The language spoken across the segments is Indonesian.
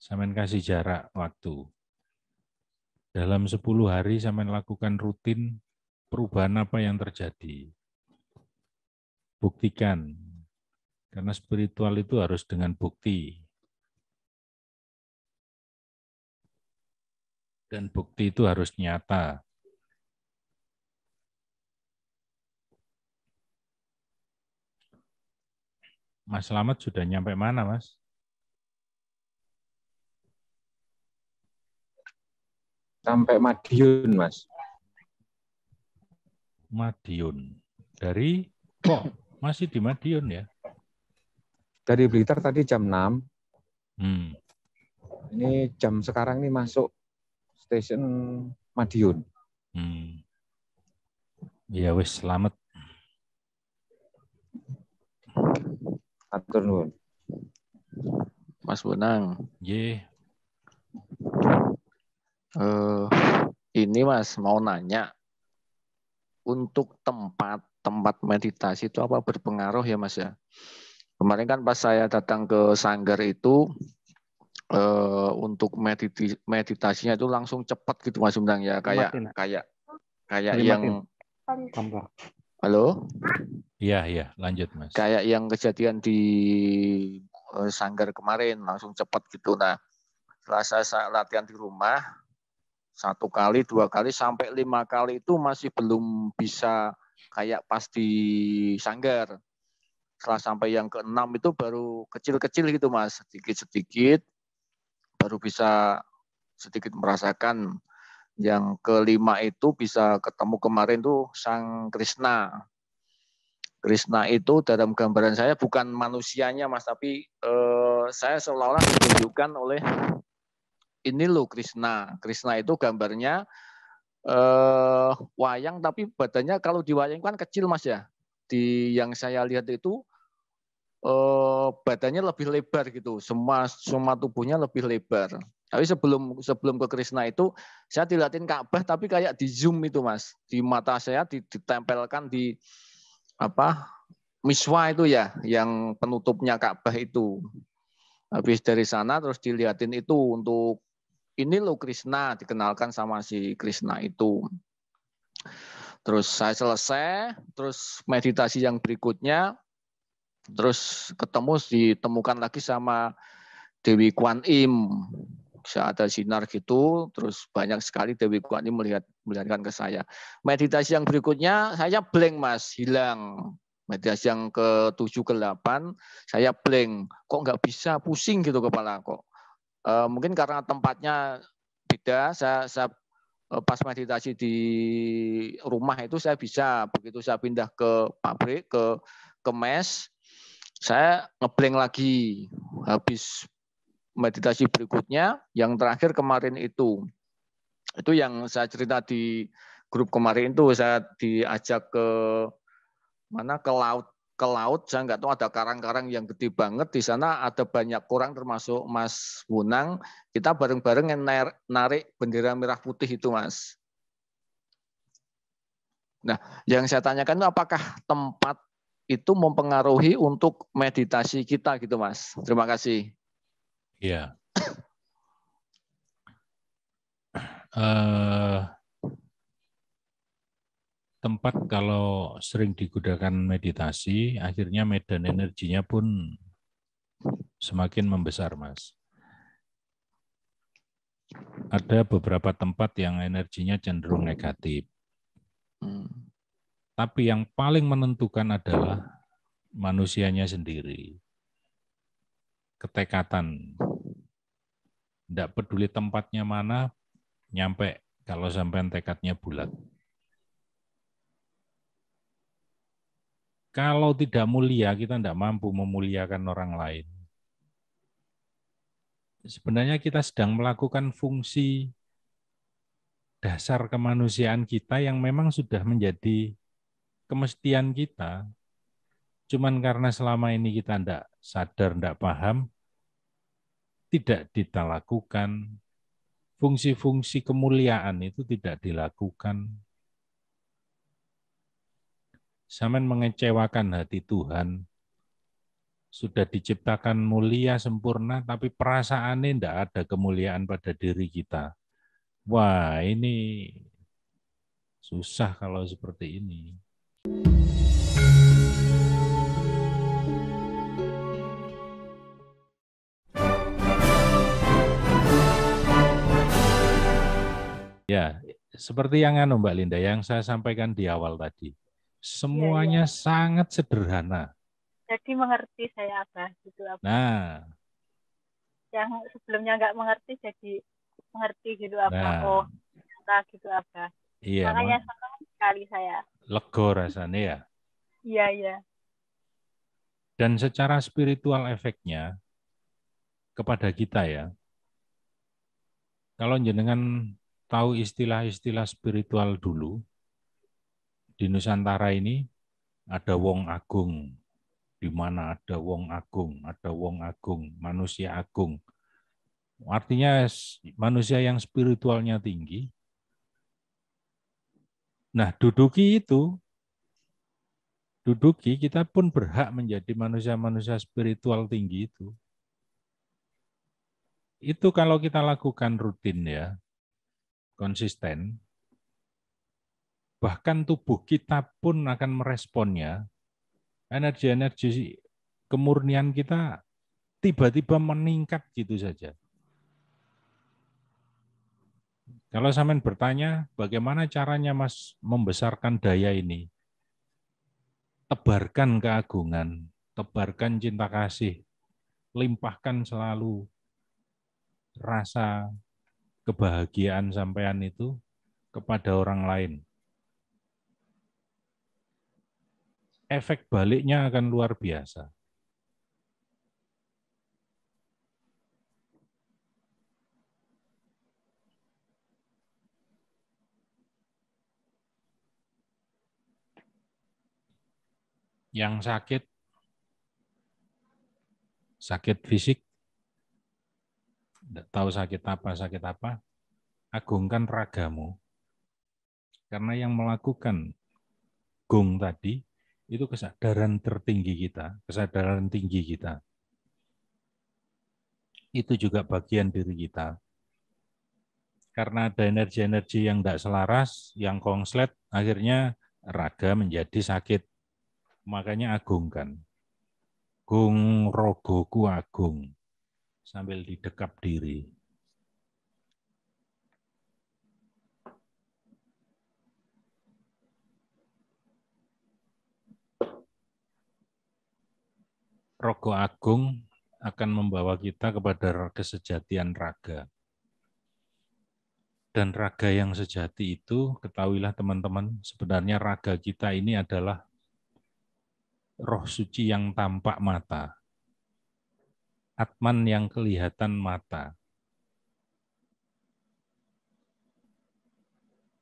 Sampean kasih jarak waktu. Dalam 10 hari sampean lakukan rutin, perubahan apa yang terjadi. Buktikan. Karena spiritual itu harus dengan bukti. Dan bukti itu harus nyata. Mas Slamet sudah nyampe mana, Mas? Sampai Madiun, Mas. Madiun. Dari kok masih di Madiun ya? Dari Blitar tadi jam 6. Hmm. Ini jam sekarang nih masuk stasiun Madiun. Ya wis, selamat. Atur nuwun. Mas Bonang. Ye. Ini Mas mau nanya, untuk tempat meditasi itu apa berpengaruh ya Mas ya? Kemarin kan pas saya datang ke Sanggar itu untuk meditasinya itu langsung cepat gitu Mas Bonang ya, kayak yang halo? Iya, lanjut Mas. Kayak yang kejadian di Sanggar kemarin langsung cepat gitu. Nah, setelah saya latihan di rumah 1 kali, 2 kali, sampai 5 kali itu masih belum bisa kayak pas di Sanggar. Setelah sampai yang ke-6 itu baru kecil-kecil gitu Mas, sedikit-sedikit, baru bisa sedikit merasakan. Yang ke-5 itu bisa ketemu kemarin tuh Sang Krishna. Krishna itu dalam gambaran saya bukan manusianya Mas, tapi saya seolah-olah ditunjukkan oleh ini loh Krishna. Krishna itu gambarnya wayang, tapi badannya kalau di wayang kan kecil Mas ya. Di yang saya lihat itu badannya lebih lebar gitu. Semua tubuhnya lebih lebar. Tapi sebelum ke Krishna itu saya dilihatin Ka'bah tapi kayak di zoom itu Mas. Di mata saya ditempelkan di miswa itu ya, yang penutupnya Ka'bah itu. Habis dari sana terus dilihatin itu untuk ini loh Krishna, dikenalkan sama si Krishna itu. Terus saya selesai, terus meditasi yang berikutnya, terus ditemukan lagi sama Dewi Kwan Im. Saya ada sinar gitu, terus banyak sekali Dewi Kwan Im melihatkan ke saya. Meditasi yang berikutnya saya blank Mas, hilang. Meditasi yang ke-7, ke-8, saya blank. Kok nggak bisa, pusing gitu kepala kok. Mungkin karena tempatnya beda, saya pas meditasi di rumah itu saya bisa, begitu saya pindah ke pabrik, ke mes, saya ngeblank lagi. Habis meditasi berikutnya, yang terakhir kemarin itu yang saya cerita di grup kemarin itu, saya diajak ke mana, ke laut, saya nggak tahu, ada karang-karang yang gede banget di sana, ada banyak orang termasuk Mas Bunang, kita bareng-bareng narik bendera merah putih itu Mas. Nah, yang saya tanyakan itu apakah tempat itu mempengaruhi untuk meditasi kita gitu Mas. Terima kasih. Iya. Tempat kalau sering digunakan meditasi, akhirnya medan energinya pun semakin membesar, Mas. Ada beberapa tempat yang energinya cenderung negatif. Tapi yang paling menentukan adalah manusianya sendiri. Ketekatan. Tidak peduli tempatnya mana, nyampe kalau sampai tekadnya bulat. Kalau tidak mulia, kita tidak mampu memuliakan orang lain. Sebenarnya kita sedang melakukan fungsi dasar kemanusiaan kita yang memang sudah menjadi kemestian kita. Cuman karena selama ini kita tidak sadar, tidak paham, tidak kita lakukan. Fungsi-fungsi kemuliaan itu tidak dilakukan. Sampai mengecewakan hati Tuhan, sudah diciptakan mulia, sempurna, tapi perasaannya tidak ada kemuliaan pada diri kita. Wah, ini susah kalau seperti ini. Ya, seperti yang Mbak Linda, yang saya sampaikan di awal tadi. Semuanya sangat sederhana. Jadi mengerti saya Abah, gitu Abah. Nah, yang sebelumnya nggak mengerti jadi mengerti gitu Abah. nah, Oh, ternyata gitu Abah. iya, Makanya senang sekali saya. Lego rasanya ya. Iya, iya. Dan secara spiritual efeknya kepada kita ya. Kalau jenengan tahu istilah-istilah spiritual dulu, di Nusantara ini ada wong agung, di mana ada wong agung, ada wong agung, manusia agung. Artinya manusia yang spiritualnya tinggi. Nah, duduki kita pun berhak menjadi manusia-manusia spiritual tinggi itu. Itu kalau kita lakukan rutin ya, konsisten, bahkan tubuh kita pun akan meresponnya, energi-energi kemurnian kita tiba-tiba meningkat gitu saja. Kalau sampean bertanya, bagaimana caranya Mas membesarkan daya ini? Tebarkan keagungan, tebarkan cinta kasih, limpahkan selalu rasa kebahagiaan sampean itu kepada orang lain. Efek baliknya akan luar biasa. Yang sakit fisik, tidak tahu sakit apa, agungkan ragamu. Karena yang melakukan gong tadi, itu kesadaran tertinggi kita, kesadaran tinggi kita. Itu juga bagian diri kita. Karena ada energi-energi yang tidak selaras, yang konslet, akhirnya raga menjadi sakit. Makanya agungkan. Gung rogoku agung. Sambil didekap diri. Rogo agung akan membawa kita kepada kesejatian raga. Dan raga yang sejati itu, ketahuilah teman-teman, sebenarnya raga kita ini adalah roh suci yang tampak mata. Atman yang kelihatan mata.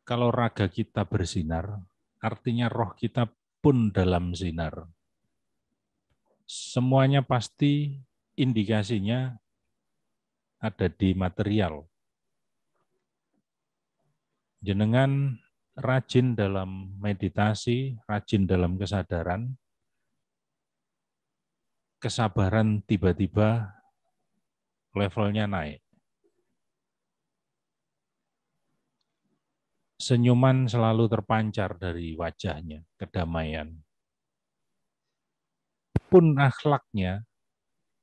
Kalau raga kita bersinar, artinya roh kita pun dalam sinar. Semuanya pasti indikasinya ada di material. Jenengan rajin dalam meditasi, rajin dalam kesadaran, kesabaran tiba-tiba levelnya naik. Senyuman selalu terpancar dari wajahnya, kedamaian. Pun akhlaknya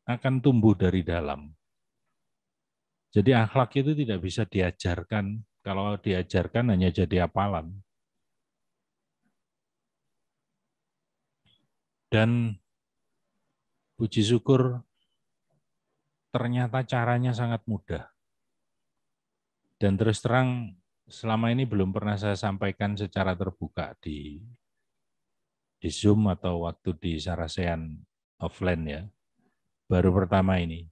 akan tumbuh dari dalam. Jadi akhlak itu tidak bisa diajarkan, kalau diajarkan hanya jadi hafalan. Dan puji syukur ternyata caranya sangat mudah. Dan terus terang selama ini belum pernah saya sampaikan secara terbuka di Zoom atau waktu di Sarasean offline ya. Baru pertama ini.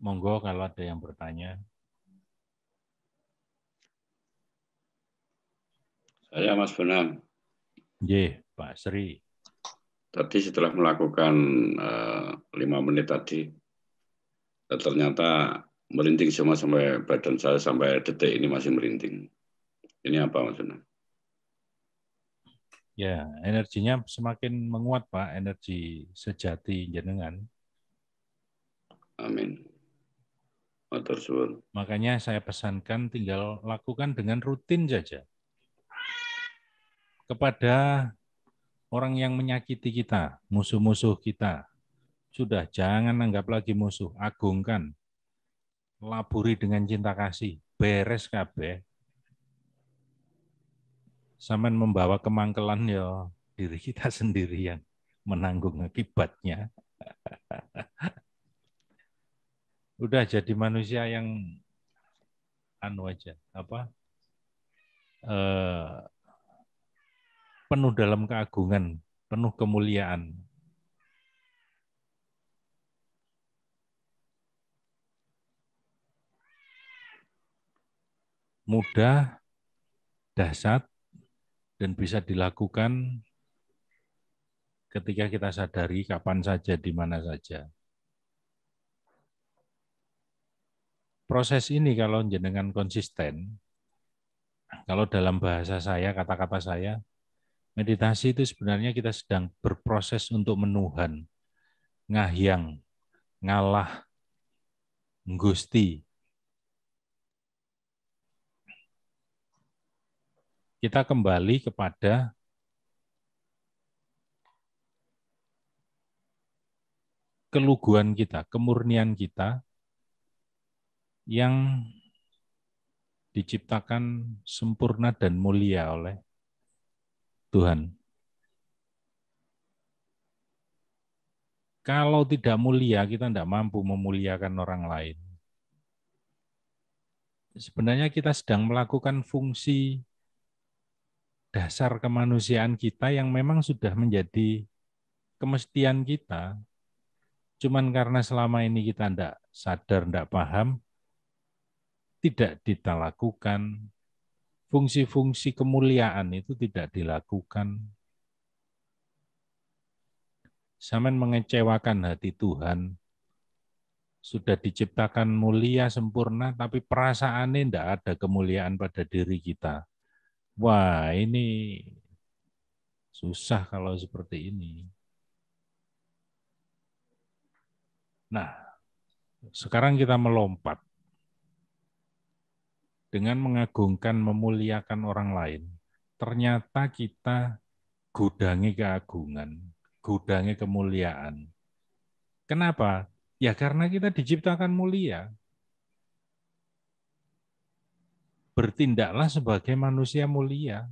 Monggo kalau ada yang bertanya. Saya Mas Bonang. Nggih, Pak Sri. Tadi setelah melakukan 5 menit tadi, ternyata merinding semua sampai badan saya sampai detik ini masih merinding. Ini apa Mas Bondan? Ya, energinya semakin menguat, Pak, energi sejati jenengan. Amin. Matur suwun. Makanya saya pesankan tinggal lakukan dengan rutin saja. Kepada orang yang menyakiti kita, musuh-musuh kita, sudah jangan anggap lagi musuh, agungkan. Laburi dengan cinta kasih, beres kabeh. Sampai membawa kemangkelan ya diri kita sendiri yang menanggung akibatnya. Udah jadi manusia yang penuh dalam keagungan, penuh kemuliaan. Mudah, dahsyat, dan bisa dilakukan ketika kita sadari kapan saja, di mana saja. Proses ini kalau jenengan konsisten, kalau dalam bahasa saya, kata-kata saya, meditasi itu sebenarnya kita sedang berproses untuk menuhan, ngahyang, ngalah, nggusti. Kita kembali kepada keluguan kita, kemurnian kita yang diciptakan sempurna dan mulia oleh Tuhan. Kalau tidak mulia, kita tidak mampu memuliakan orang lain. Sebenarnya kita sedang melakukan fungsi dasar kemanusiaan kita yang memang sudah menjadi kemestian kita. Cuman karena selama ini kita tidak sadar, tidak paham, tidak kita lakukan. Fungsi-fungsi kemuliaan itu tidak dilakukan. Sampai mengecewakan hati Tuhan. Sudah diciptakan mulia, sempurna, tapi perasaannya tidak ada kemuliaan pada diri kita. Wah, ini susah kalau seperti ini. Nah, sekarang kita melompat. Dengan mengagungkan, memuliakan orang lain, ternyata kita gudangi keagungan, gudangi kemuliaan. Kenapa? Ya karena kita diciptakan mulia. Bertindaklah sebagai manusia mulia.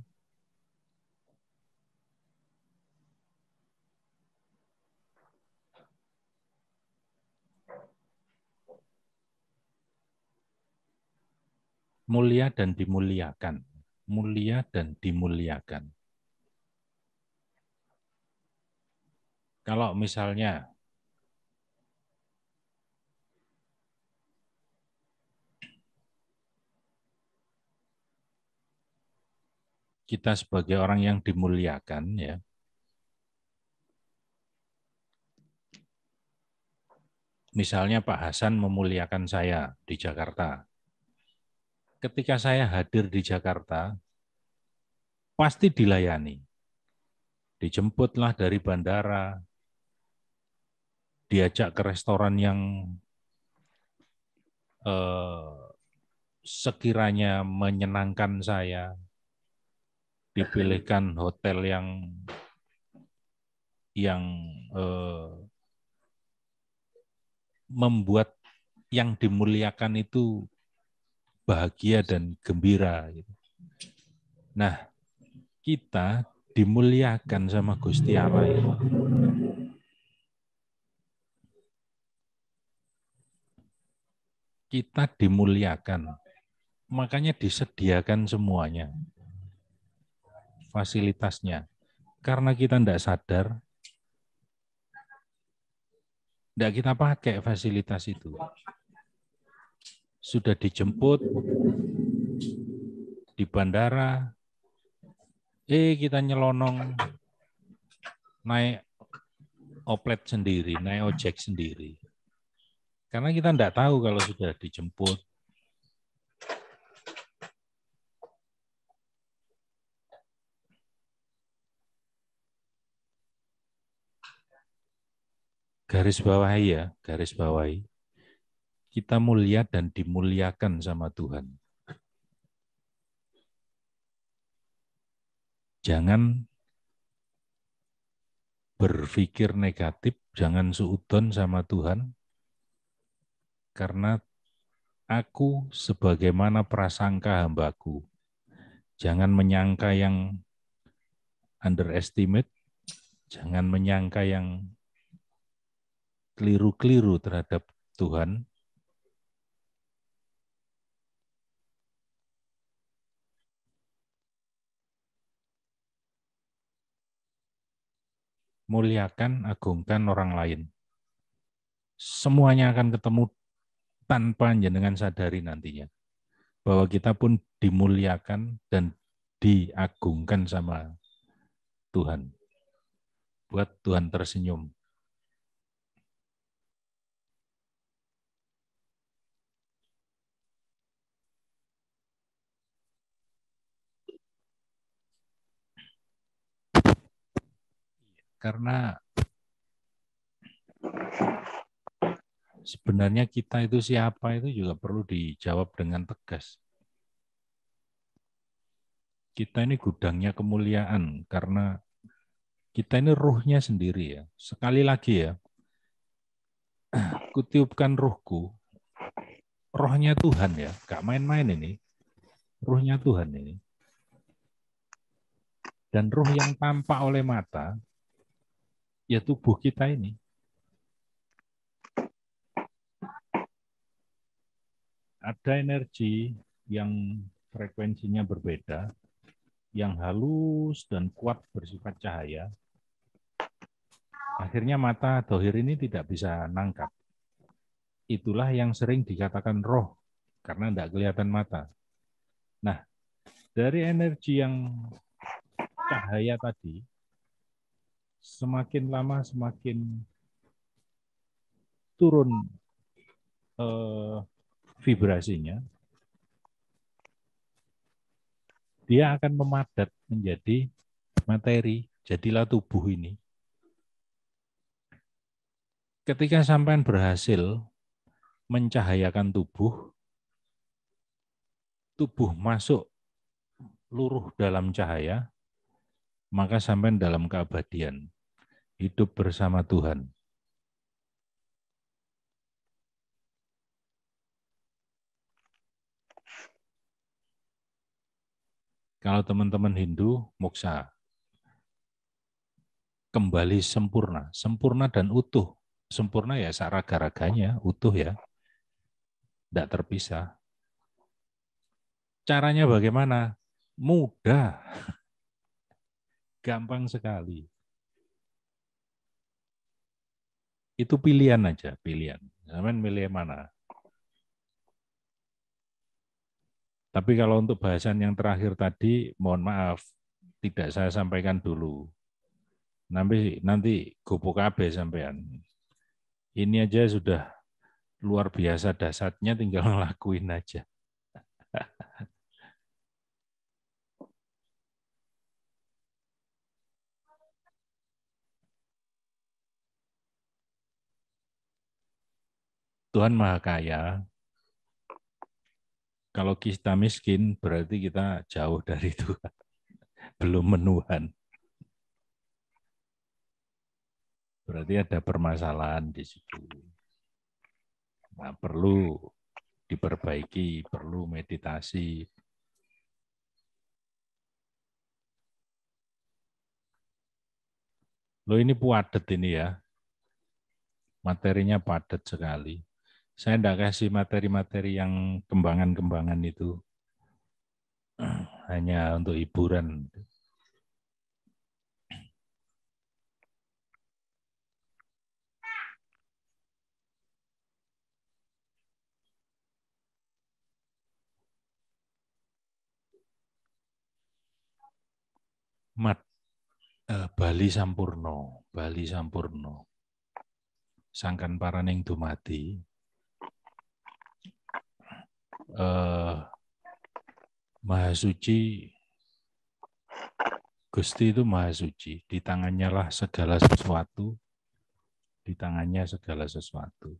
Mulia dan dimuliakan. Mulia dan dimuliakan. Kalau misalnya kita sebagai orang yang dimuliakan, ya, misalnya Pak Hasan memuliakan saya di Jakarta. Ketika saya hadir di Jakarta, pasti dilayani. Dijemputlah dari bandara, diajak ke restoran yang sekiranya menyenangkan saya, dipilihkan hotel yang membuat yang dimuliakan itu bahagia dan gembira. Nah, kita dimuliakan sama Gusti Allah. Kita dimuliakan, makanya disediakan semuanya, fasilitasnya. Karena kita tidak sadar, tidak kita pakai fasilitas itu. Sudah dijemput di bandara, kita nyelonong naik oplet sendiri, naik ojek sendiri. Karena kita tidak tahu kalau sudah dijemput. Garis bawahi ya, garis bawahi. Kita mulia dan dimuliakan sama Tuhan. Jangan berpikir negatif, jangan suudzon sama Tuhan, karena aku sebagaimana prasangka hambaku. Jangan menyangka yang underestimate, jangan menyangka yang keliru-keliru terhadap Tuhan. Muliakan, agungkan orang lain. Semuanya akan ketemu tanpa jenengan sadari nantinya. Bahwa kita pun dimuliakan dan diagungkan sama Tuhan. Buat Tuhan tersenyum. Karena sebenarnya kita itu siapa itu juga perlu dijawab dengan tegas. Kita ini gudangnya kemuliaan karena kita ini ruhnya sendiri ya. Sekali lagi ya, kutiupkan ruhku, rohnya Tuhan ya, gak main-main ini, ruhnya Tuhan ini. Dan ruh yang tampak oleh mata, ya tubuh kita ini. Ada energi yang frekuensinya berbeda, yang halus dan kuat bersifat cahaya. Akhirnya mata dohir ini tidak bisa nangkap. Itulah yang sering dikatakan roh, karena tidak kelihatan mata. Nah, dari energi yang cahaya tadi, semakin lama semakin turun vibrasinya, dia akan memadat menjadi materi, jadilah tubuh ini. Ketika sampean berhasil mencahayakan tubuh, tubuh masuk luruh dalam cahaya, maka sampean dalam keabadian, hidup bersama Tuhan. Kalau teman-teman Hindu, moksha. Kembali sempurna. Sempurna dan utuh. Sempurna ya raga-raganya, utuh ya. Tidak terpisah. Caranya bagaimana? Mudah. Gampang sekali. Itu pilihan aja, pilihan. Sampean milih mana? Tapi kalau untuk bahasan yang terakhir tadi, mohon maaf, tidak saya sampaikan dulu. Nanti gopo kabeh sampean. Ini aja sudah luar biasa dasarnya, tinggal ngelakuin aja. Tuhan Maha Kaya. Kalau kita miskin, berarti kita jauh dari Tuhan. Belum menuhan. Berarti ada permasalahan di situ. Nah, perlu diperbaiki, perlu meditasi. Loh ini padat ini ya. Materinya padat sekali. Saya tidak kasih materi-materi yang kembangan-kembangan itu. Hanya untuk hiburan. Bali Sampurno, Bali Sampurno. Sangkan paraning dumati, Maha Suci, Gusti itu Maha Suci, di tangannya lah segala sesuatu, di tangannya segala sesuatu,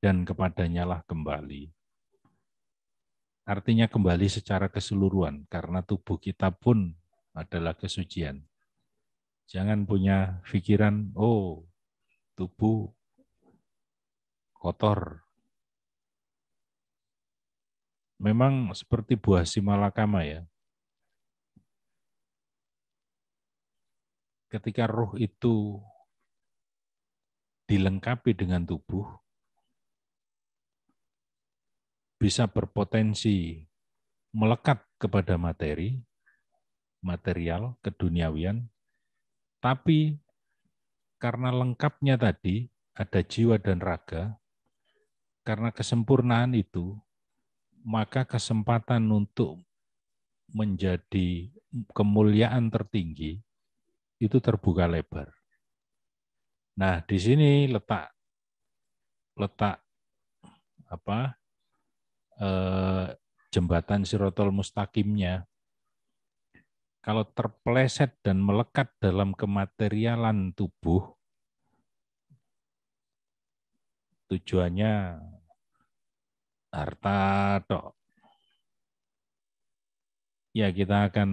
dan kepadanya lah kembali. Artinya kembali secara keseluruhan, karena tubuh kita pun adalah kesucian. Jangan punya pikiran, oh tubuh kotor. Memang seperti buah simalakama ya. Ketika roh itu dilengkapi dengan tubuh, bisa berpotensi melekat kepada materi, material, keduniawian, tapi karena lengkapnya tadi, ada jiwa dan raga, karena kesempurnaan itu, maka kesempatan untuk menjadi kemuliaan tertinggi itu terbuka lebar. Nah, di sini letak jembatan Sirotol Mustaqimnya. Kalau terpeleset dan melekat dalam kematerialan tubuh, tujuannya harta tok. Ya kita akan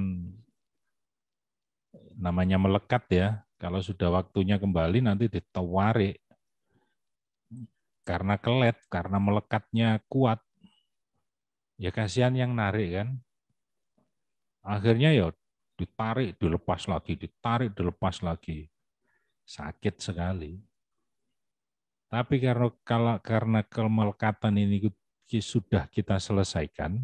namanya melekat ya. Kalau sudah waktunya kembali nanti ditawarik. Karena kelet, karena melekatnya kuat. Ya kasihan yang narik kan. Akhirnya ya ditarik, dilepas lagi, ditarik, dilepas lagi. Sakit sekali. Tapi karena kemelekatan ini sudah kita selesaikan,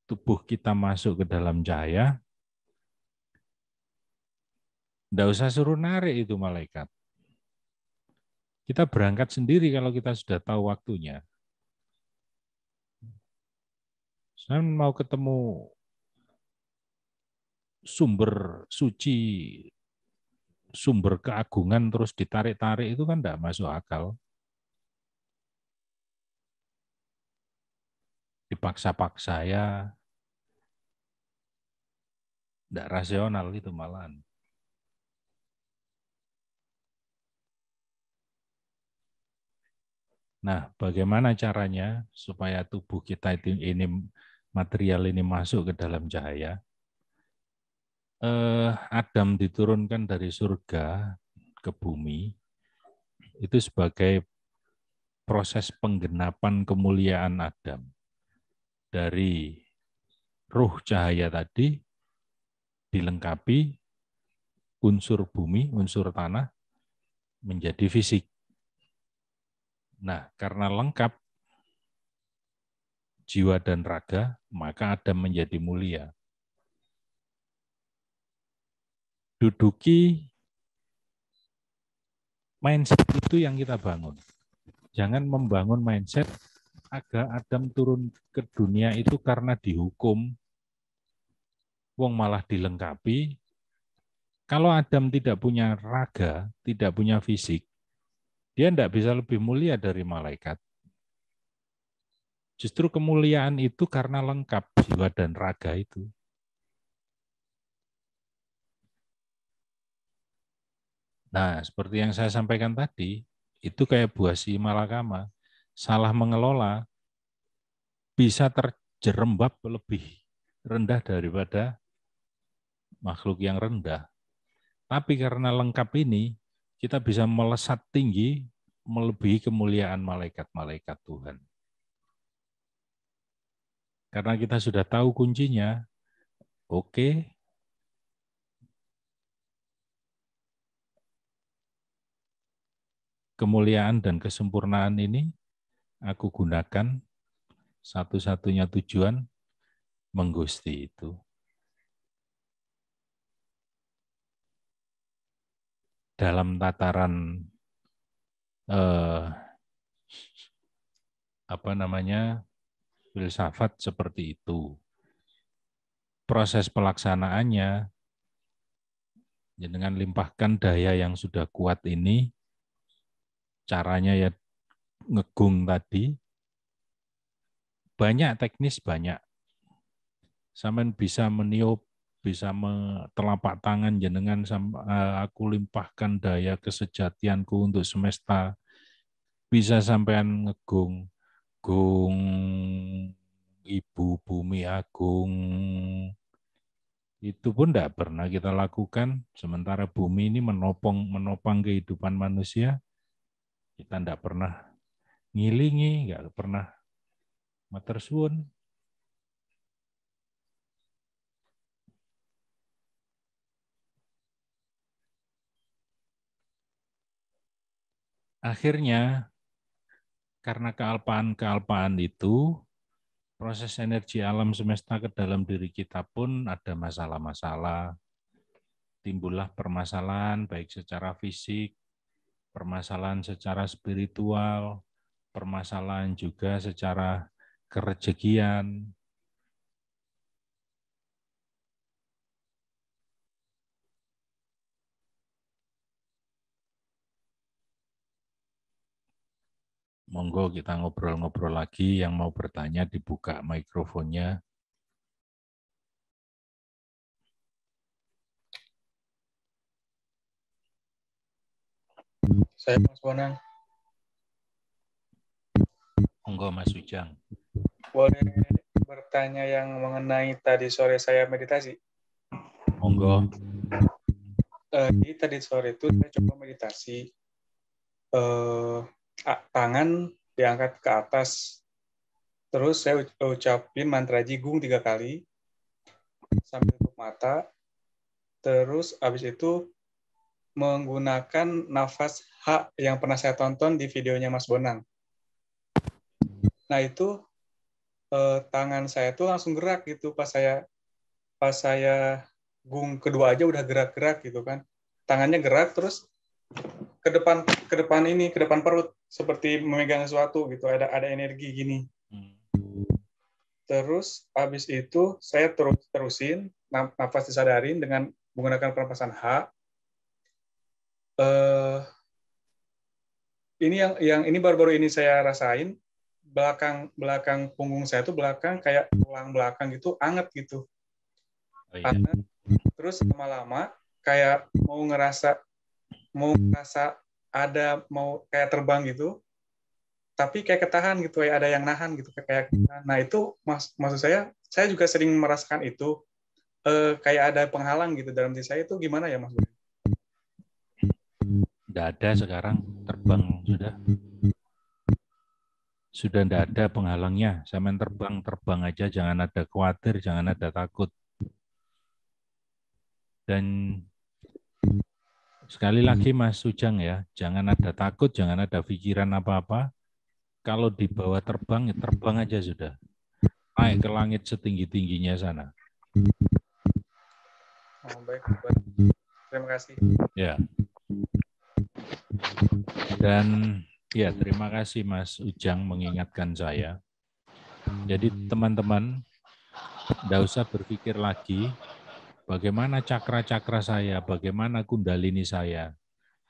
tubuh kita masuk ke dalam cahaya, tidak usah suruh narik itu malaikat. Kita berangkat sendiri kalau kita sudah tahu waktunya. Saya mau ketemu sumber suci, sumber keagungan terus ditarik-tarik itu kan tidak masuk akal. Dipaksa-paksa ya, tidak rasional itu malahan. Nah, bagaimana caranya supaya tubuh kita ini material ini masuk ke dalam cahaya? Adam diturunkan dari surga ke bumi itu sebagai proses penggenapan kemuliaan Adam. Dari ruh cahaya tadi dilengkapi unsur bumi, unsur tanah menjadi fisik. Nah, karena lengkap jiwa dan raga, maka Adam menjadi mulia. Duduki mindset itu yang kita bangun. Jangan membangun mindset agar Adam turun ke dunia itu karena dihukum, wong malah dilengkapi. Kalau Adam tidak punya raga, tidak punya fisik, dia tidak bisa lebih mulia dari malaikat. Justru kemuliaan itu karena lengkap jiwa dan raga itu. Nah, seperti yang saya sampaikan tadi, itu kayak buah si malakama. Salah mengelola, bisa terjerembab lebih rendah daripada makhluk yang rendah. Tapi karena lengkap ini, kita bisa melesat tinggi, melebihi kemuliaan malaikat-malaikat Tuhan. Karena kita sudah tahu kuncinya, oke, kemuliaan dan kesempurnaan ini aku gunakan satu-satunya tujuan menggusti itu. Dalam tataran filsafat seperti itu. Proses pelaksanaannya dengan limpahkan daya yang sudah kuat ini, caranya ya ngegung tadi, banyak teknis, banyak. Sampean bisa meniup, bisa telapak tangan jenengan, aku limpahkan daya kesejatianku untuk semesta. Bisa sampean ngegung, gung Ibu Bumi Agung. Itu pun tidak pernah kita lakukan, sementara bumi ini menopang kehidupan manusia, kita tidak pernah ngilingi, nggak pernah matur suwun. Akhirnya, karena kealpaan-kealpaan itu, proses energi alam semesta ke dalam diri kita pun ada masalah-masalah. Timbullah permasalahan baik secara fisik, permasalahan secara spiritual, permasalahan juga secara kerejekian. Monggo kita ngobrol-ngobrol lagi, yang mau bertanya dibuka mikrofonnya. Saya Mas Bonang. Monggo Mas Ujang. Boleh bertanya yang mengenai tadi sore saya meditasi? Monggo. Jadi tadi sore itu saya coba meditasi. Tangan diangkat ke atas. Terus saya ucapin mantra Jigung 3 kali. Sambil tutup mata. Terus habis itu menggunakan nafas H yang pernah saya tonton di videonya Mas Bonang. Nah itu tangan saya tuh langsung gerak gitu pas saya gung kedua aja udah gerak-gerak gitu kan. Tangannya gerak terus ke depan perut seperti memegang sesuatu gitu, ada energi gini. Terus habis itu saya terusin nafas disadarin dengan menggunakan pernapasan H. Ini yang ini baru-baru ini saya rasain, belakang punggung saya tuh belakang kayak tulang belakang gitu anget gitu. Oh, iya. Terus lama-lama kayak mau ngerasa ada mau kayak terbang gitu, tapi kayak ketahan gitu, kayak ada yang nahan gitu, kayak. Nah itu maksud saya juga sering merasakan itu, kayak ada penghalang gitu dalam diri saya. Itu gimana ya Mas? Tidak ada sekarang, terbang sudah tidak ada penghalangnya. Sampean terbang aja, jangan ada khawatir, jangan ada takut. Dan sekali lagi Mas Ujang ya, jangan ada takut, jangan ada pikiran apa-apa. Kalau dibawa terbang, ya terbang aja sudah. Naik ke langit setinggi-tingginya sana. Oh, baik. Terima kasih. Ya. Dan ya, terima kasih Mas Ujang mengingatkan saya. Jadi teman-teman, tidak usah berpikir lagi bagaimana cakra-cakra saya, bagaimana kundalini saya.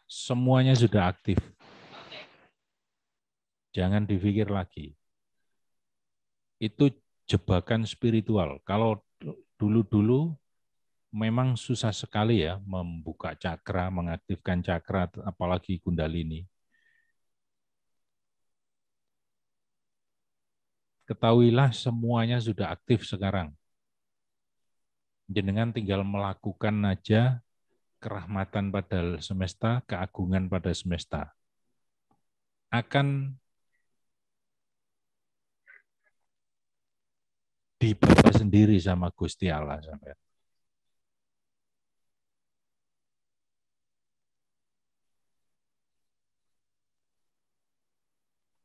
Semuanya sudah aktif. Jangan dipikir lagi. Itu jebakan spiritual. Kalau dulu-dulu memang susah sekali ya membuka cakra, mengaktifkan cakra, apalagi kundalini. Ketahuilah semuanya sudah aktif sekarang. Jenengan tinggal melakukan aja kerahmatan pada semesta, keagungan pada semesta. Akan dibawa sendiri sama Gusti Allah sampai.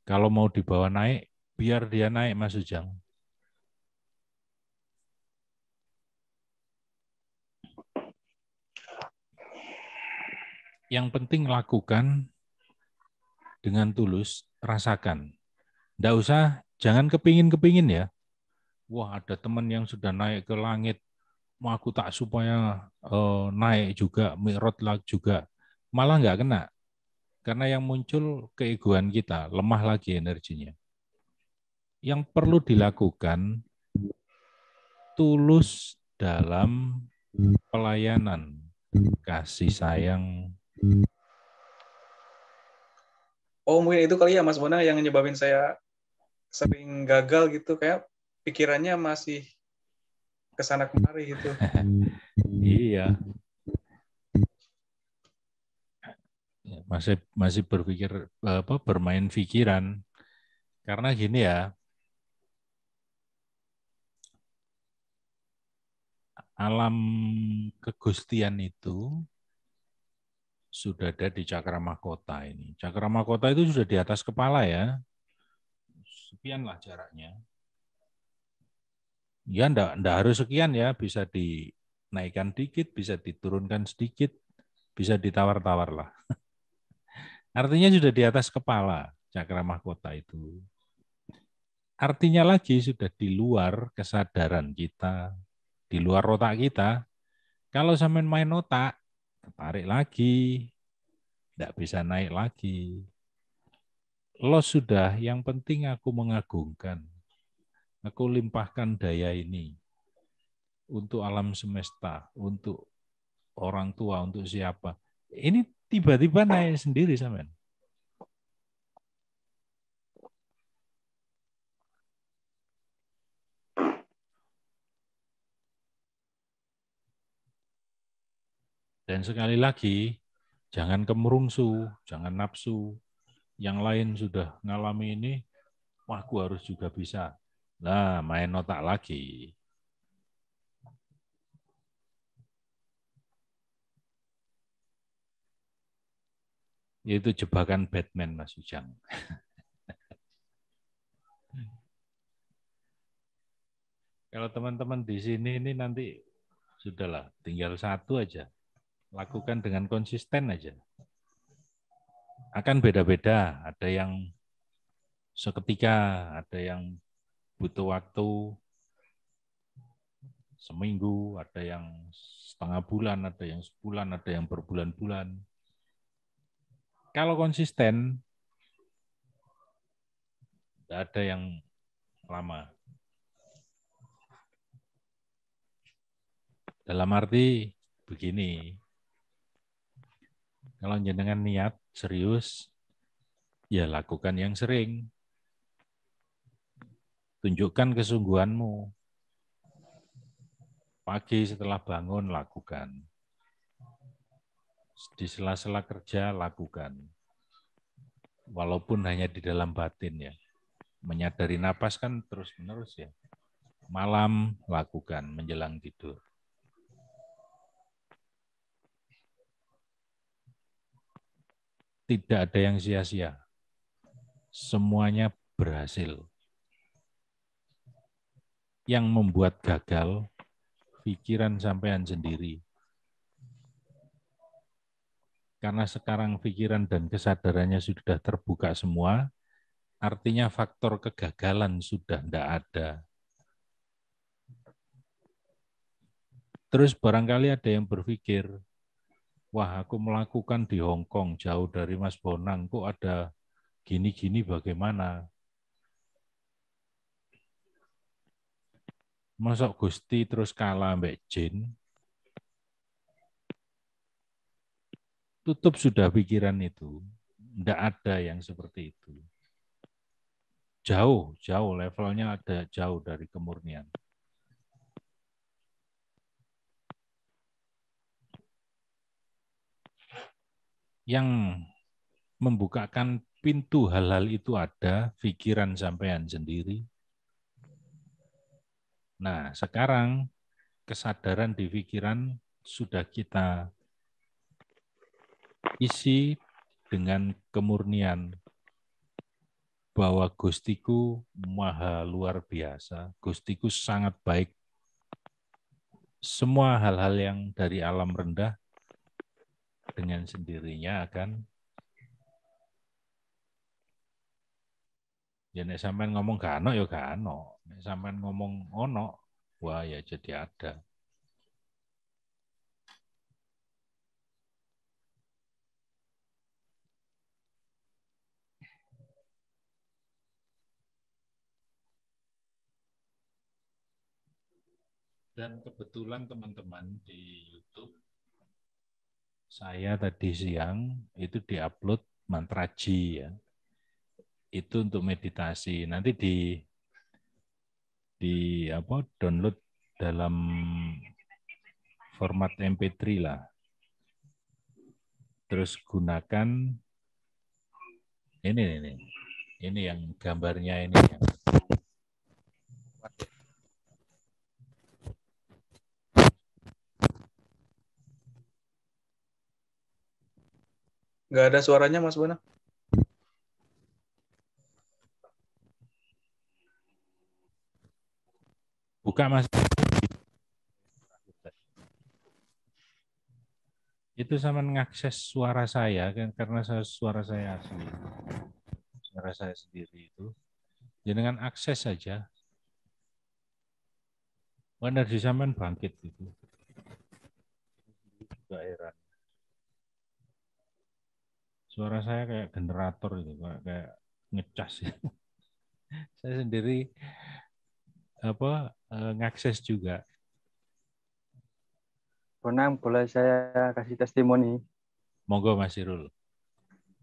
Kalau mau dibawa naik, biar dia naik Mas Ujang. Yang penting lakukan dengan tulus, rasakan. Nggak usah, jangan kepingin-kepingin ya. Wah, ada teman yang sudah naik ke langit, mau aku tak supaya naik juga, mi'raj juga. Malah nggak kena. Karena yang muncul keegoan kita, lemah lagi energinya. Yang perlu dilakukan tulus dalam pelayanan, kasih sayang. Oh, mungkin itu kali ya Mas Bona yang nyebabin saya sering gagal gitu, kayak pikirannya masih kesana kemari gitu. Iya, masih berpikir bermain pikiran. Karena gini ya, alam kegustian itu sudah ada di cakra mahkota ini. Cakra mahkota itu sudah di atas kepala ya. Sekianlah jaraknya. Ya, enggak harus sekian ya, bisa dinaikkan dikit, bisa diturunkan sedikit, bisa ditawar-tawar lah. Artinya sudah di atas kepala cakra mahkota itu. Artinya lagi sudah di luar kesadaran kita, di luar otak kita. Kalau sampai main otak, tarik lagi, tidak bisa naik lagi. Lo sudah, yang penting aku mengagungkan. Aku limpahkan daya ini untuk alam semesta, untuk orang tua, untuk siapa. Ini tiba-tiba naik sendiri, sampean. Dan sekali lagi, jangan kemerungsu, jangan nafsu. Yang lain sudah ngalami ini, wah aku harus juga bisa. Nah, main otak lagi. Itu jebakan Batman, Mas Ujang. Kalau teman-teman di sini ini nanti sudahlah, tinggal satu aja. Lakukan dengan konsisten aja. Akan beda-beda, ada yang seketika, ada yang butuh waktu seminggu, ada yang setengah bulan, ada yang sebulan, ada yang berbulan-bulan. Kalau konsisten, tidak ada yang lama. Dalam arti begini, kalau jenengan niat serius, ya lakukan yang sering. Tunjukkan kesungguhanmu. Pagi setelah bangun, lakukan. Di sela-sela kerja, lakukan. Walaupun hanya di dalam batin ya. Menyadari napas kan terus-menerus ya. Malam, lakukan menjelang tidur. Tidak ada yang sia-sia. Semuanya berhasil. Yang membuat gagal, pikiran sampean sendiri. Karena sekarang pikiran dan kesadarannya sudah terbuka semua, artinya faktor kegagalan sudah tidak ada. Terus barangkali ada yang berpikir, wah aku melakukan di Hong Kong jauh dari Mas Bonang, kok ada gini-gini bagaimana? Masuk Gusti terus kalah mbak Jin? Tutup sudah pikiran itu. Tidak ada yang seperti itu. Jauh levelnya ada jauh dari kemurnian. Yang membukakan pintu hal-hal itu ada, pikiran sampean sendiri. Nah, sekarang kesadaran di pikiran sudah kita isi dengan kemurnian bahwa Gustiku maha luar biasa, Gustiku sangat baik. Semua hal-hal yang dari alam rendah dengan sendirinya akan ya nek sampean ngomong gak ono ya gak ono. Nek sampean ngomong ono, wah ya jadi ada. Dan kebetulan teman-teman di YouTube, saya tadi siang itu diupload mantraji ya. Itu untuk meditasi. Nanti di apa download dalam format MP3 lah. Terus gunakan ini yang gambarnya ini ya. Nggak ada suaranya, Mas Bona. Buka Mas. Itu sama mengakses suara saya kan karena suara saya asli. Suara saya sendiri itu. Dengan akses saja. Energi sampean bangkit itu. Juga heran. Suara saya kayak generator itu, kayak ngecas. Saya sendiri ngakses juga. Bonang, boleh saya kasih testimoni? Monggo Mas Irul.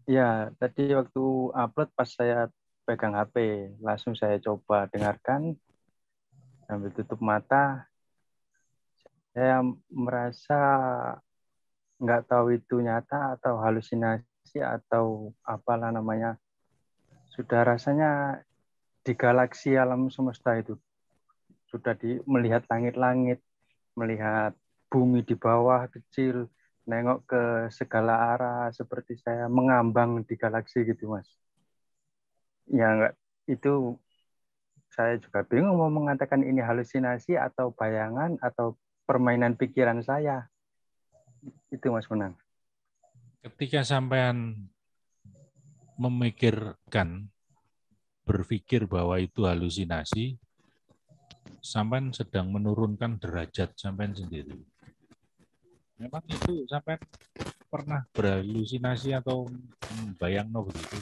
Ya, tadi waktu upload pas saya pegang HP, langsung saya coba dengarkan, sambil tutup mata, saya merasa nggak tahu itu nyata atau halusinasi atau apalah namanya. Sudah rasanya di galaksi alam semesta itu. Sudah melihat langit-langit, melihat bumi di bawah kecil, nengok ke segala arah seperti saya mengambang di galaksi gitu, Mas. Ya enggak, itu saya juga bingung mau mengatakan ini halusinasi atau bayangan atau permainan pikiran saya. Itu Mas Menang. Ketika sampean memikirkan, berpikir bahwa itu halusinasi, sampean sedang menurunkan derajat sampean sendiri. Memang itu sampai pernah berhalusinasi atau bayangno begitu?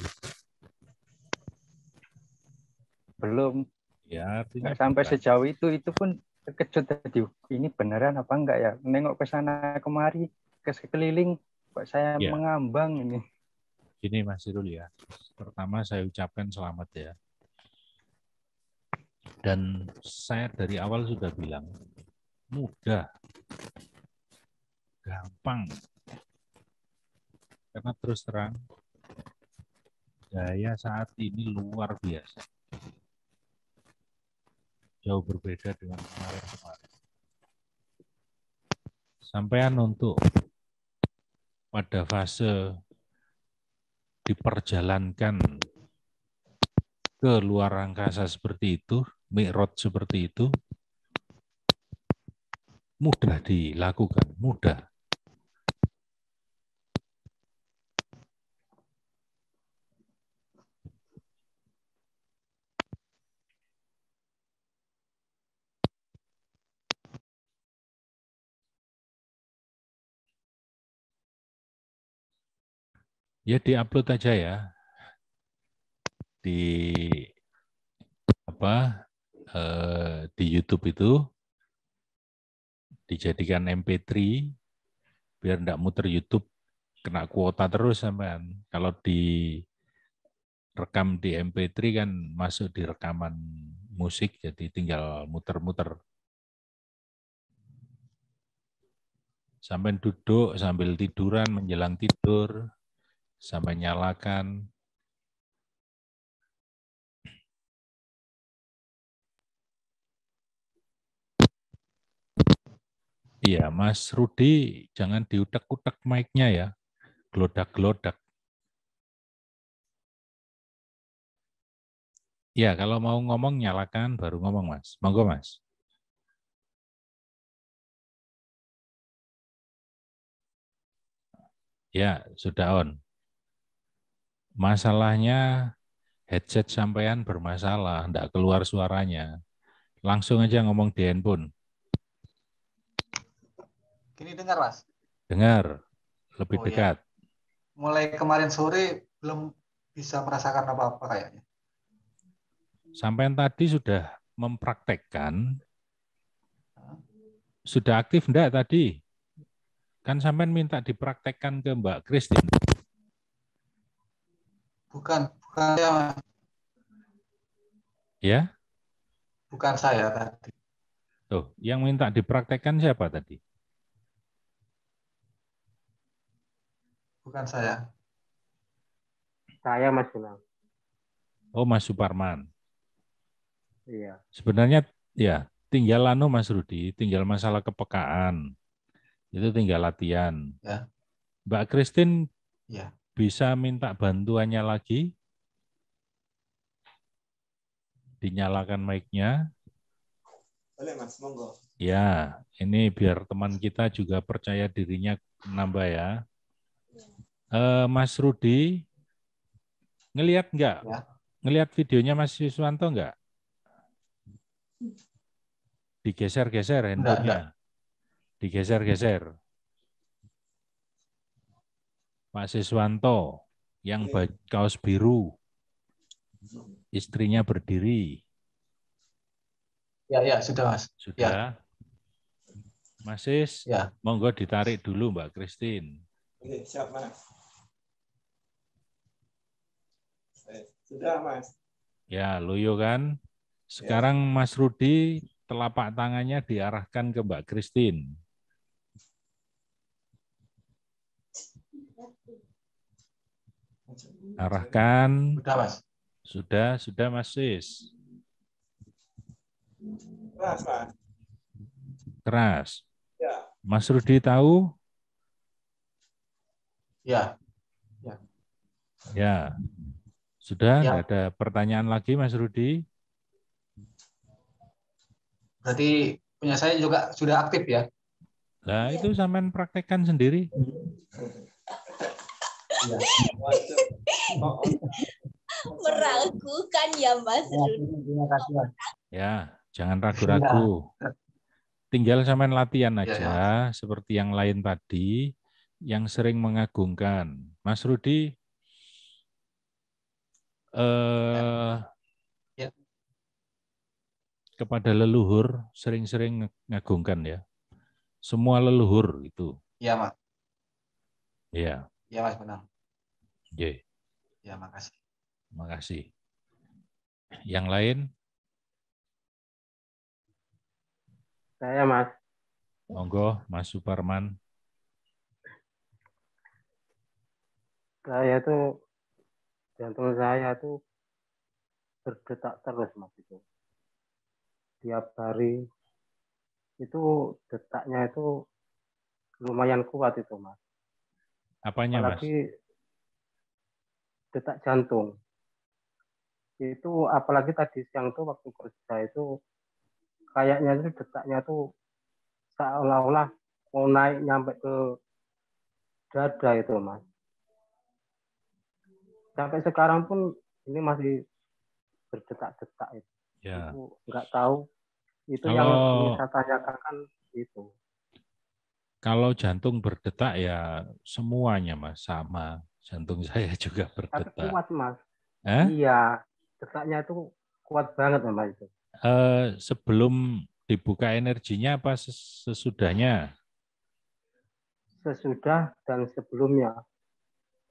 Belum. Ya, nggak sampai sejauh itu pun terkejut tadi. Ini beneran apa enggak ya? Nengok ke sana kemari, ke sekeliling, kok saya ya. Mengambang ini. Gini Mas Irul ya, pertama saya ucapkan selamat ya. Dan saya dari awal sudah bilang, mudah. Gampang. Karena terus terang, gaya saat ini luar biasa. Jauh berbeda dengan kemarin-kemarin. Sampean untuk pada fase diperjalankan ke luar angkasa seperti itu, mi'raj seperti itu, mudah dilakukan, mudah. Ya diupload aja ya di di YouTube itu dijadikan MP3 biar enggak muter YouTube kena kuota terus sampean. Kalau direkam di MP3 kan masuk di rekaman musik jadi tinggal muter-muter. Sampai duduk sambil tiduran menjelang tidur, sampai nyalakan. Iya, Mas Rudi, jangan diutak-utak mic-nya ya, gelodak-gelodak. Ya, kalau mau ngomong nyalakan, baru ngomong Mas. Monggo Mas. Ya, sudah on. Masalahnya headset sampean bermasalah, enggak keluar suaranya. Langsung aja ngomong di handphone. Kini dengar, Mas? Dengar, lebih dekat. Ya. Mulai kemarin sore belum bisa merasakan apa-apa kayaknya. Sampean tadi sudah mempraktekkan Sudah aktif enggak tadi? Kan sampean minta dipraktekkan ke Mbak Christine. Bukan saya, Mas. Ya? Bukan saya tadi. Tuh, yang minta dipraktekkan siapa tadi? Bukan saya. Saya Mas Gunang. Oh, Mas Suparman. Iya. Sebenarnya ya tinggal Mas Rudi, tinggal masalah kepekaan. Itu tinggal latihan. Ya. Mbak Christine Ya. bisa minta bantuannya lagi? Dinyalakan mic-nya. Boleh Mas, monggo. Ya, ini biar teman kita juga percaya dirinya nambah ya. Mas Rudi, ngelihat enggak? Ya. Ngelihat videonya Mas Yuswanto enggak? Digeser-geser handphonenya. Digeser-geser. Pak Siswanto yang kaos biru. Istrinya berdiri. Ya, sudah Mas. Sudah. Ya. Mas Sis, ya. Monggo ditarik dulu Mbak Christine. Oke, siap Mas. Sudah Mas. Ya, loyo kan. Sekarang Mas Rudi telapak tangannya diarahkan ke Mbak Christine. Arahkan. Sudah Mas. Sudah Mas Sis. Keras Mas. Keras. Ya. Mas Rudi tahu? Ya. Ya. Sudah, Ya. tidak ada pertanyaan lagi Mas Rudi? Berarti punya saya juga sudah aktif ya? Nah, itu sampean praktekkan sendiri. Ya. Meragukan ya Mas Rudi. Terima kasih Mas. Ya, jangan ragu-ragu. Tinggal sampean latihan aja Ya. seperti yang lain tadi yang sering mengagungkan. Mas Rudi Ya. Kepada leluhur sering-sering ngagungkan ya. Semua leluhur itu. Iya, Mas. Iya. Iya, Mas, benar. Oke. Ya, makasih. Makasih. Yang lain? Saya, Mas. Monggo, Mas Suparman. Saya tuh, jantung saya tuh berdetak terus, Mas. Itu. Tiap hari itu detaknya itu lumayan kuat itu, Mas. Apanya, Mas? Apalagi detak jantung. Itu apalagi tadi siang tuh waktu kerja itu kayaknya itu detaknya tuh seolah-olah mau naik nyampe ke dada itu, Mas. Sampai sekarang pun ini masih berdetak-detak itu. Ya. Itu nggak tahu. Itu Kalau, yang ingin saya tanyakan kan itu. Kalau jantung berdetak ya semuanya Mas sama. Jantung saya juga berdetak. Tapi kuat Mas. Eh? Iya, detaknya itu kuat banget Mas itu. Sebelum dibuka energinya apa sesudahnya? Sesudah dan sebelumnya.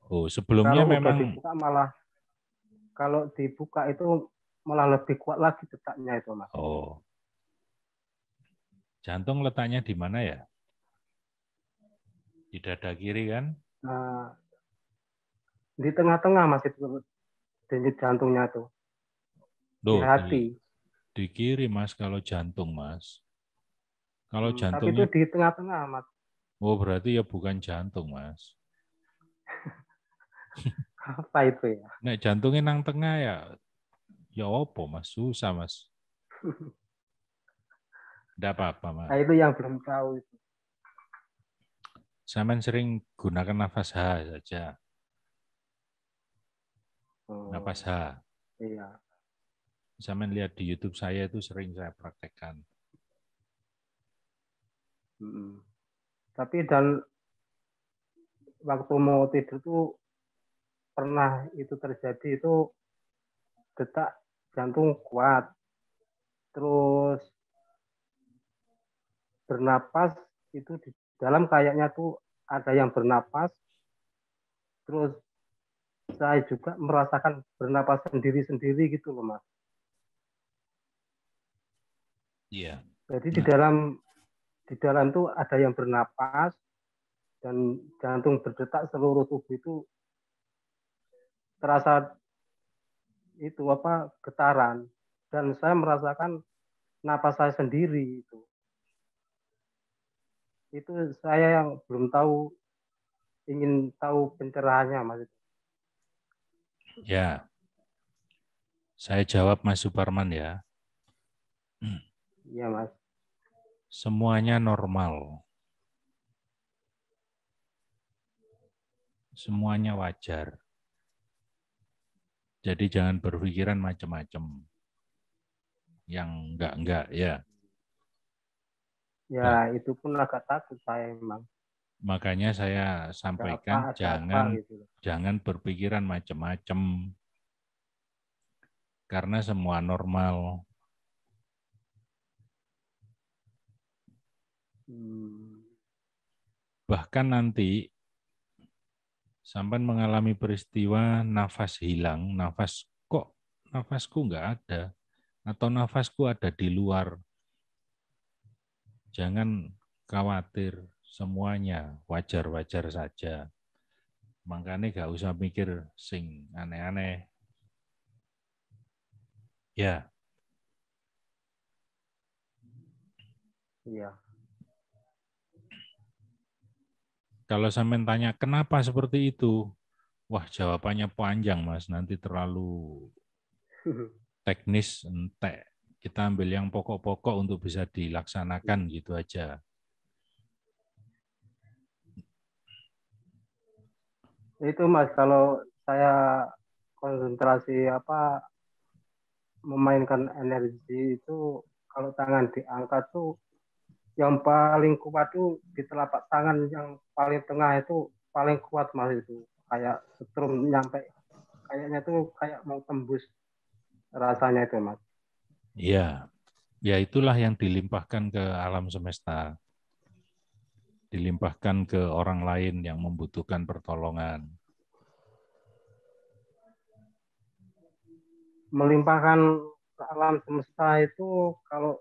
Oh, sebelumnya kalau memang udah dibuka malah kalau dibuka itu malah lebih kuat lagi detaknya itu Mas. Oh. Jantung letaknya di mana ya? Di dada kiri kan? Nah, di tengah-tengah Mas itu denyut jantungnya tuh. Loh, di hati. Di kiri Mas kalau jantung Mas. Kalau Tapi jantungnya itu di tengah-tengah Mas. Oh, berarti ya bukan jantung Mas. Apa itu ya? Nek jantungnya nang tengah ya opo Mas, susah Mas. Tidak apa-apa Mas. Nah, itu yang belum tahu itu. Sampean sering gunakan nafas H saja. Nafas H. Iya. Sampean lihat di YouTube saya itu sering saya praktekkan. Tapi dan waktu mau tidur tuh pernah itu terjadi itu detak jantung kuat. Terus bernapas itu di dalam kayaknya tuh ada yang bernapas, terus saya juga merasakan bernapas sendiri-sendiri gitu loh, Mas. Iya. Jadi di dalam tuh ada yang bernapas dan jantung berdetak seluruh tubuh itu terasa itu getaran, dan saya merasakan napas saya sendiri itu. Itu saya yang belum tahu, ingin tahu pencerahannya, Mas. Ya. Saya jawab Mas Suparman ya. Iya, Mas. Semuanya normal. Semuanya wajar. Jadi jangan berpikiran macam-macam. Yang enggak ya. Ya, itu pun agak takut saya memang. Makanya saya sampaikan gitu. jangan berpikiran macam-macam. Karena semua normal. Bahkan nanti sampai mengalami peristiwa nafas hilang, nafasku nggak ada, atau nafasku ada di luar. Jangan khawatir, semuanya wajar-wajar saja. Makanya nggak usah mikir sing aneh-aneh. Ya. Iya. Kalau sampean tanya kenapa seperti itu, wah jawabannya panjang Mas, nanti terlalu teknis, entek. Kita ambil yang pokok-pokok untuk bisa dilaksanakan gitu aja. Itu Mas, kalau saya konsentrasi memainkan energi itu, kalau tangan diangkat tuh yang paling kuat tuh di telapak tangan yang paling tengah itu paling kuat Mas, itu kayak setrum nyampe, kayaknya tuh kayak mau tembus rasanya itu Mas. Iya, ya itulah yang dilimpahkan ke alam semesta, dilimpahkan ke orang lain yang membutuhkan pertolongan. Melimpahkan ke alam semesta itu, kalau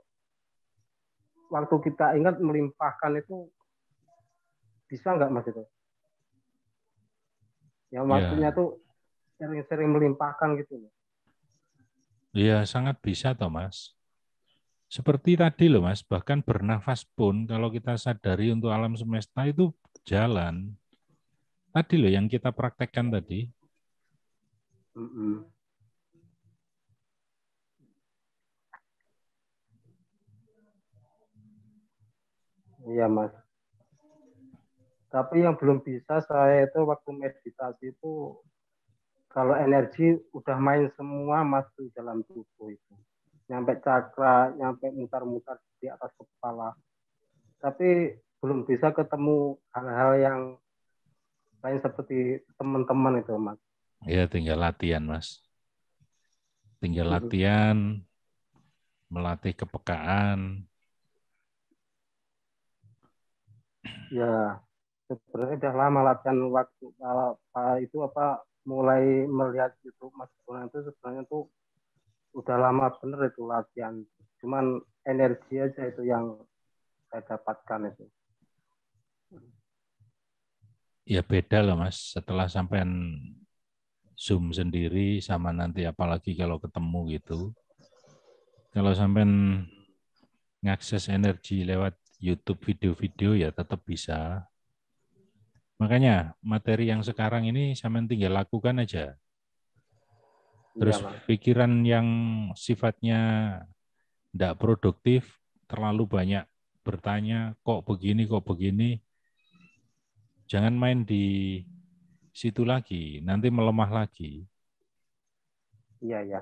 waktu kita ingat melimpahkan itu bisa nggak Mas itu? Ya maksudnya tuh sering-sering melimpahkan gitu. Iya, sangat bisa toh Mas. Seperti tadi loh Mas, bahkan bernafas pun kalau kita sadari untuk alam semesta itu jalan. Tadi loh yang kita praktekkan tadi. Iya Mas. Tapi yang belum bisa saya itu waktu meditasi itu, kalau energi udah main semua masuk dalam tubuh itu. Nyampe cakra, nyampe mutar-mutar di atas kepala. Tapi belum bisa ketemu hal-hal yang lain seperti teman-teman itu Mas. Ya tinggal latihan Mas. Tinggal latihan, melatih kepekaan. Ya, sebenarnya udah lama latihan, waktu itu mulai melihat YouTube Mas Bonan itu sebenarnya tuh udah lama bener itu latihan. Cuman energi aja itu yang saya dapatkan itu. Ya beda loh Mas, setelah sampean Zoom sendiri sama nanti apalagi kalau ketemu gitu. Kalau sampean ngakses energi lewat YouTube video-video ya tetap bisa. Makanya materi yang sekarang ini sampean tinggal lakukan aja. Terus pikiran yang sifatnya tidak produktif, terlalu banyak bertanya, kok begini, jangan main di situ lagi, nanti melemah lagi. Iya, ya.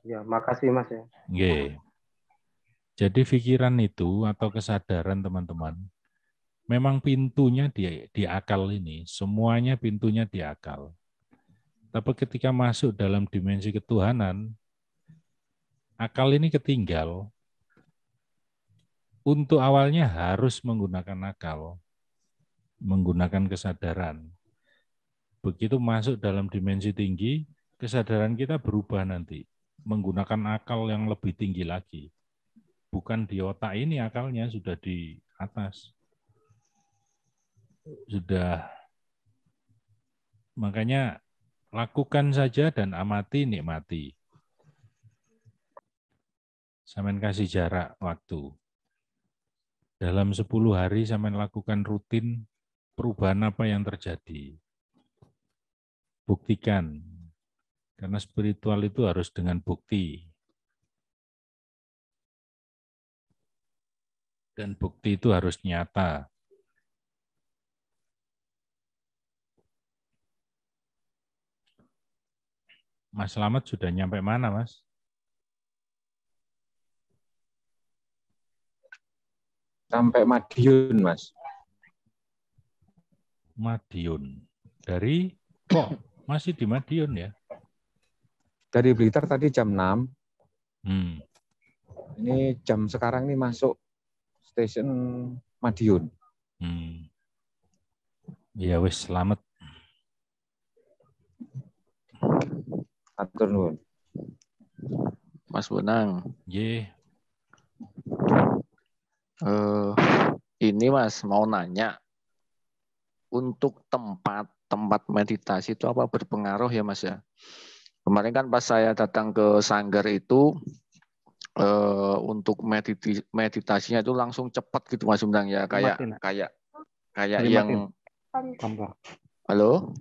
Ya, makasih Mas ya. Oke. Jadi pikiran itu atau kesadaran teman-teman, memang pintunya di akal ini, semuanya pintunya di akal. Tapi ketika masuk dalam dimensi ketuhanan, akal ini ketinggal. untuk awalnya harus menggunakan akal, menggunakan kesadaran. Begitu masuk dalam dimensi tinggi, kesadaran kita berubah nanti, menggunakan akal yang lebih tinggi lagi. Bukan di otak ini akalnya, sudah di atas. Sudah, makanya lakukan saja dan amati, nikmati. Sampean kasih jarak waktu. Dalam 10 hari sampean lakukan rutin perubahan apa yang terjadi. Buktikan. Karena spiritual itu harus dengan bukti. Dan bukti itu harus nyata. Mas Slamet sudah nyampe mana, Mas? Sampai Madiun, Mas. Madiun. Dari kok masih di Madiun ya? Dari Blitar tadi jam 6. Ini jam sekarang nih masuk stasiun Madiun. Ya wis, selamat. Atur nuwun. Mas Bonang. Ini Mas mau nanya, untuk tempat meditasi itu apa berpengaruh ya Mas ya? Kemarin kan pas saya datang ke Sanggar itu untuk meditasinya itu langsung cepat gitu Mas Bonang ya, kayak yang halo?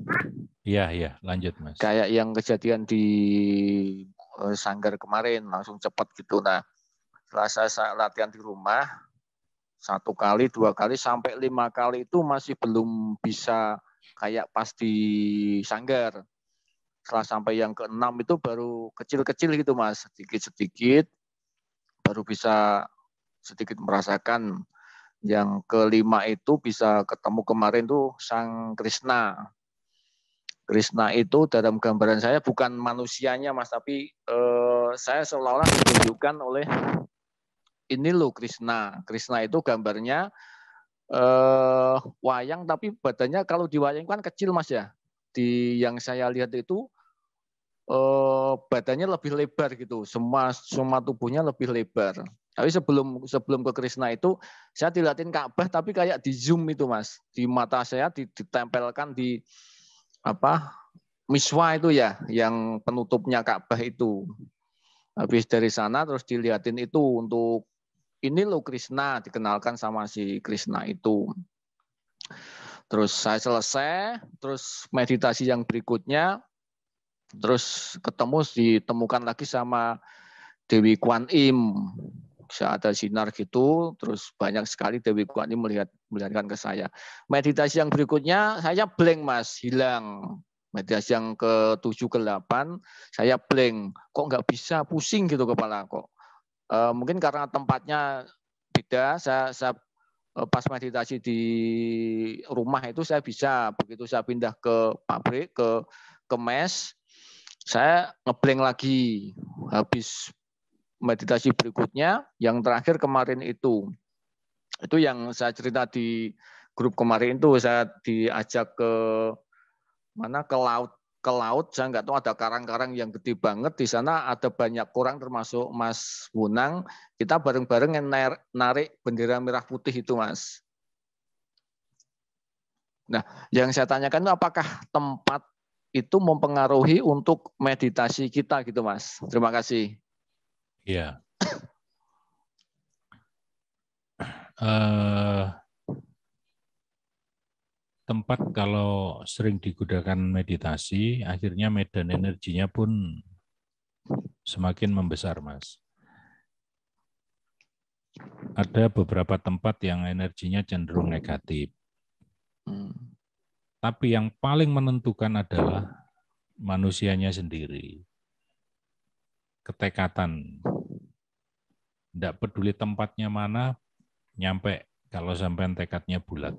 Iya, lanjut Mas. Kayak yang kejadian di Sanggar kemarin, langsung cepat gitu. Nah, setelah saya latihan di rumah, 1 kali, 2 kali, sampai 5 kali itu masih belum bisa kayak pas di Sanggar. Setelah sampai yang ke-6 itu baru kecil-kecil gitu Mas, sedikit-sedikit, baru bisa sedikit merasakan. Yang ke-5 itu bisa ketemu kemarin tuh Sang Krishna. Krishna itu dalam gambaran saya bukan manusianya Mas, tapi saya seolah-olah ditunjukkan oleh ini loh Krishna. Krishna itu gambarnya wayang, tapi badannya kalau di wayang kan kecil Mas ya. Di yang saya lihat itu badannya lebih lebar gitu, semua tubuhnya lebih lebar. Tapi sebelum ke Krishna itu saya dilihatin Ka'bah, tapi kayak di zoom itu Mas, di mata saya ditempelkan di miswa itu ya, yang penutupnya Ka'bah itu. Habis dari sana terus dilihatin itu untuk ini loh Krishna, dikenalkan sama si Krishna itu. Terus saya selesai, terus meditasi yang berikutnya, terus ditemukan lagi sama Dewi Kwan Im. Bisa ada sinar gitu, terus banyak sekali Dewi Kwan Im melihatkan ke saya. Meditasi yang berikutnya saya blank Mas, hilang. Meditasi yang ke-7, ke-8 saya blank. Kok nggak bisa, pusing gitu kepala kok. Mungkin karena tempatnya beda, saya pas meditasi di rumah itu saya bisa, begitu saya pindah ke pabrik, ke mes, saya ngeblank lagi. Habis meditasi berikutnya, yang terakhir kemarin itu yang saya cerita di grup kemarin itu, saya diajak ke mana, ke laut, saya nggak tahu, ada karang-karang yang gede banget di sana, ada banyak orang termasuk Mas Bunang, kita bareng-bareng narik bendera merah putih itu Mas. Nah, yang saya tanyakan itu apakah tempat itu mempengaruhi untuk meditasi kita gitu Mas? Terima kasih. Iya. Tempat kalau sering digunakan meditasi, akhirnya medan energinya pun semakin membesar, Mas. Ada beberapa tempat yang energinya cenderung negatif. Tapi yang paling menentukan adalah manusianya sendiri. Ketekatan. Tidak peduli tempatnya mana, nyampe kalau sampai tekadnya bulat.